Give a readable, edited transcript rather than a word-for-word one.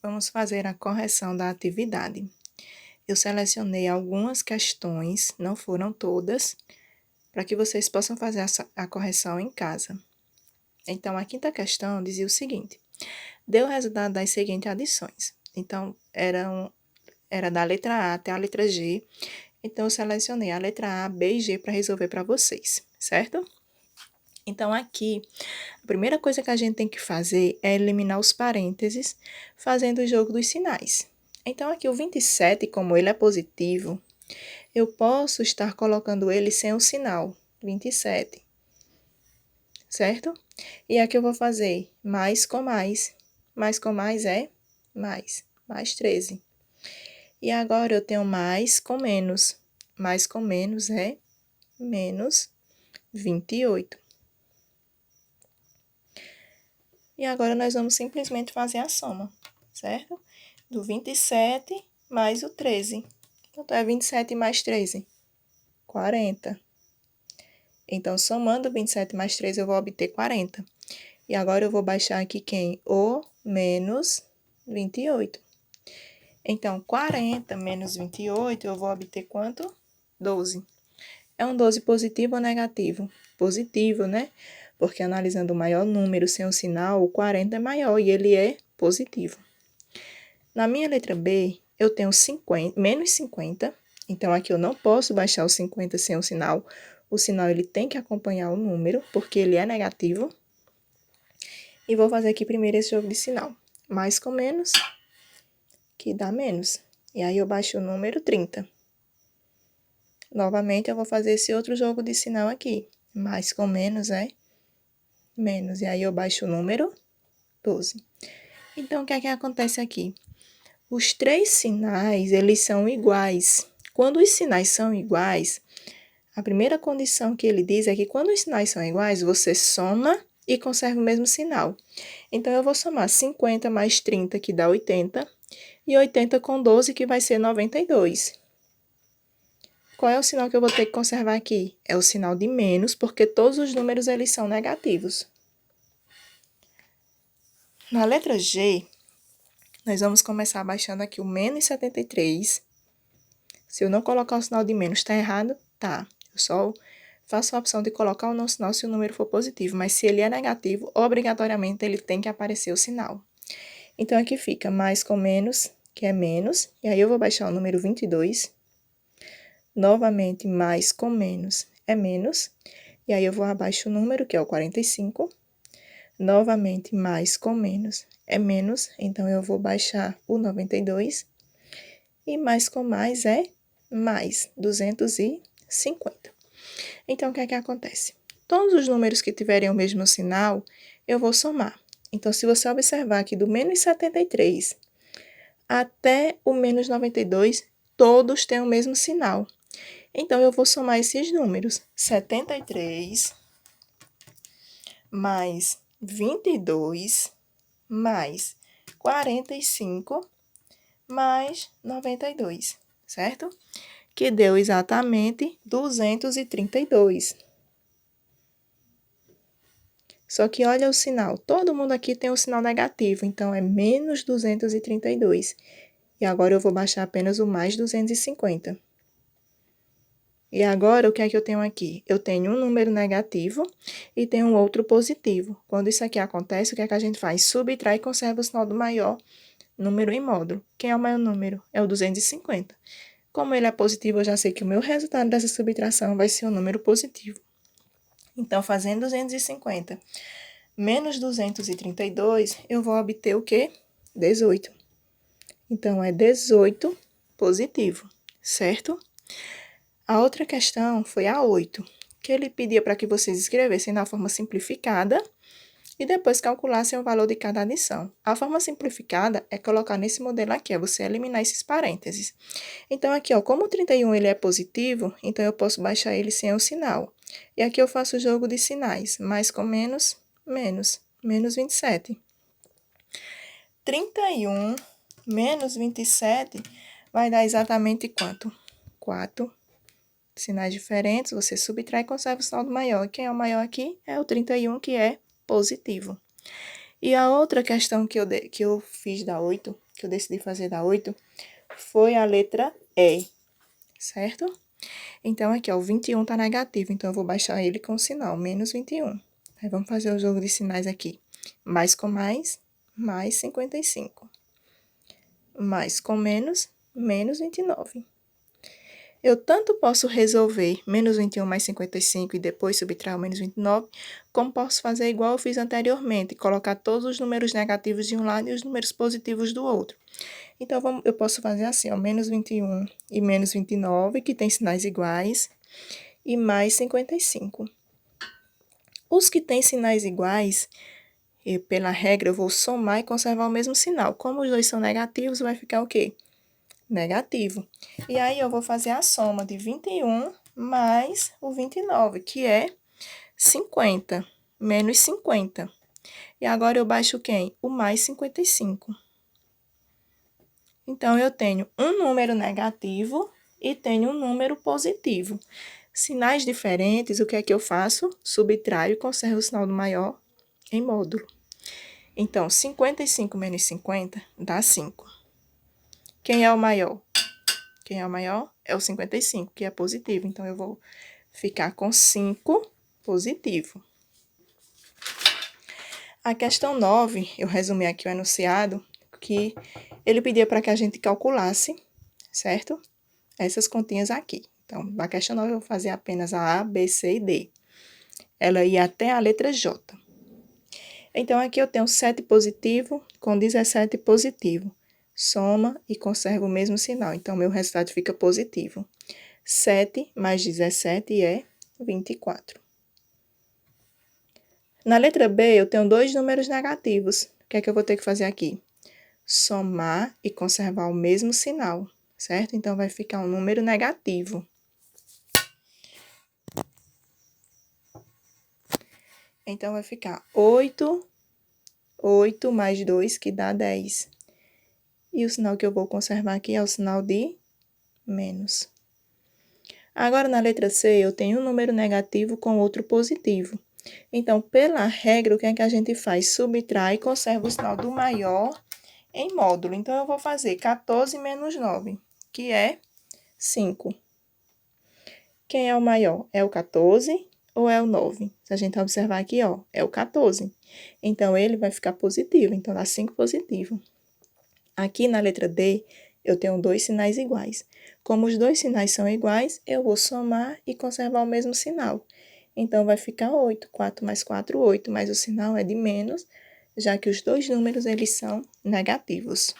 Vamos fazer a correção da atividade. Eu selecionei algumas questões, não foram todas, para que vocês possam fazer a correção em casa. Então, a quinta questão dizia o seguinte: dê o resultado das seguintes adições. Então, era da letra A até a letra G. Então, eu selecionei a letra A, B e G para resolver para vocês, certo? Então, aqui, a primeira coisa que a gente tem que fazer é eliminar os parênteses, fazendo o jogo dos sinais. Então, aqui o 27, como ele é positivo, eu posso estar colocando ele sem o sinal, 27, certo? E aqui eu vou fazer mais com mais. Mais com mais é mais 13. E agora eu tenho mais com menos. Mais com menos é menos 28. E agora nós vamos simplesmente fazer a soma, certo? Do 27 mais o 13. Então, é 27 mais 13, 40. Então, somando 27 mais 13, eu vou obter 40. E agora eu vou baixar aqui quem? O menos 28. Então, 40 menos 28, eu vou obter quanto? 12. É um 12 positivo ou negativo? Positivo, né? Porque analisando o maior número sem o sinal, o 40 é maior e ele é positivo. Na minha letra B, eu tenho 50, menos 50. Então, aqui eu não posso baixar o 50 sem o sinal. O sinal ele tem que acompanhar o número, porque ele é negativo. E vou fazer aqui primeiro esse jogo de sinal. Mais com menos, que dá menos. E aí, eu baixo o número 30. Novamente, eu vou fazer esse outro jogo de sinal aqui. Mais com menos é menos. E aí, eu baixo o número 12. Então, o que é que acontece aqui? Os três sinais, eles são iguais. Quando os sinais são iguais, a primeira condição que ele diz é que quando os sinais são iguais, você soma e conserva o mesmo sinal. Então, eu vou somar 50 mais 30, que dá 80, e 80 com 12, que vai ser 92. Qual é o sinal que eu vou ter que conservar aqui? É o sinal de menos, porque todos os números eles são negativos. Na letra G, nós vamos começar baixando aqui o menos 73. Se eu não colocar o sinal de menos, tá errado? Tá. Eu só faço a opção de colocar o não sinal se o número for positivo, mas se ele é negativo, obrigatoriamente ele tem que aparecer o sinal. Então, aqui fica mais com menos, que é menos, e aí eu vou baixar o número 22. Novamente, mais com menos é menos, e aí eu vou abaixo o número, que é o 45. Novamente, mais com menos é menos, então eu vou baixar o 92. E mais com mais é mais 250. Então, o que é que acontece? Todos os números que tiverem o mesmo sinal, eu vou somar. Então, se você observar aqui do menos 73 até o menos 92, todos têm o mesmo sinal. Então, eu vou somar esses números. 73 mais 22 mais 45 mais 92, certo? Que deu exatamente 232. Só que olha o sinal. Todo mundo aqui tem um sinal negativo, então é menos 232. E agora eu vou baixar apenas o mais 250. E agora, o que é que eu tenho aqui? Eu tenho um número negativo e tenho um outro positivo. Quando isso aqui acontece, o que é que a gente faz? Subtrai e conserva o sinal do maior número em módulo. Quem é o maior número? É o 250. Como ele é positivo, eu já sei que o meu resultado dessa subtração vai ser um número positivo. Então, fazendo 250 menos 232, eu vou obter o quê? 18. Então, é 18 positivo, certo? A outra questão foi a 8, que ele pedia para que vocês escrevessem na forma simplificada e depois calculassem o valor de cada adição. A forma simplificada é colocar nesse modelo aqui, é você eliminar esses parênteses. Então, aqui, ó, como o 31 ele é positivo, então eu posso baixar ele sem o sinal. E aqui eu faço o jogo de sinais, mais com menos, menos 27. 31 menos 27 vai dar exatamente quanto? 4. Sinais diferentes, você subtrai e conserva o sinal do maior. E quem é o maior aqui? É o 31, que é positivo. E a outra questão que eu fiz da 8 que eu decidi fazer da 8, foi a letra E, certo? Então, aqui, ó, o 21 tá negativo, então eu vou baixar ele com o sinal, menos 21. Aí, vamos fazer o jogo de sinais aqui. Mais com mais 55. Mais com menos 29. Eu tanto posso resolver menos 21 mais 55 e depois subtrair o menos 29, como posso fazer igual eu fiz anteriormente, colocar todos os números negativos de um lado e os números positivos do outro. Então, eu posso fazer assim, ó, menos 21 e menos 29, que tem sinais iguais, e mais 55. Os que têm sinais iguais, pela regra, eu vou somar e conservar o mesmo sinal. Como os dois são negativos, vai ficar o quê? Negativo. E aí, eu vou fazer a soma de 21 mais o 29, que é 50, menos 50. E agora, eu baixo quem? O mais 55. Então, eu tenho um número negativo e tenho um número positivo. Sinais diferentes, o que é que eu faço? Subtraio e conservo o sinal do maior em módulo. Então, 55 menos 50 dá 5. Quem é o maior? Quem é o maior? É o 55, que é positivo. Então, eu vou ficar com 5 positivo. A questão 9, eu resumi aqui o enunciado, que ele pedia para que a gente calculasse, certo? Essas continhas aqui. Então, na questão 9, eu vou fazer apenas a B, C e D. Ela ia até a letra J. Então, aqui eu tenho 7 positivo com 17 positivo. Soma e conserva o mesmo sinal. Então, meu resultado fica positivo. 7 mais 17 é 24. Na letra B, eu tenho dois números negativos. O que é que eu vou ter que fazer aqui? Somar e conservar o mesmo sinal, certo? Então, vai ficar um número negativo. Então, vai ficar 8 mais 2, que dá 10. E o sinal que eu vou conservar aqui é o sinal de menos. Agora, na letra C, eu tenho um número negativo com outro positivo. Então, pela regra, o que é que a gente faz? Subtrai e conserva o sinal do maior em módulo. Então, eu vou fazer 14 menos 9, que é 5. Quem é o maior? É o 14 ou é o 9? Se a gente observar aqui, ó, é o 14. Então, ele vai ficar positivo. Então, dá 5 positivo. Aqui na letra D, eu tenho dois sinais iguais. Como os dois sinais são iguais, eu vou somar e conservar o mesmo sinal. Então, vai ficar 8. 4 mais 4, 8. Mas o sinal é de menos, já que os dois números, eles são negativos.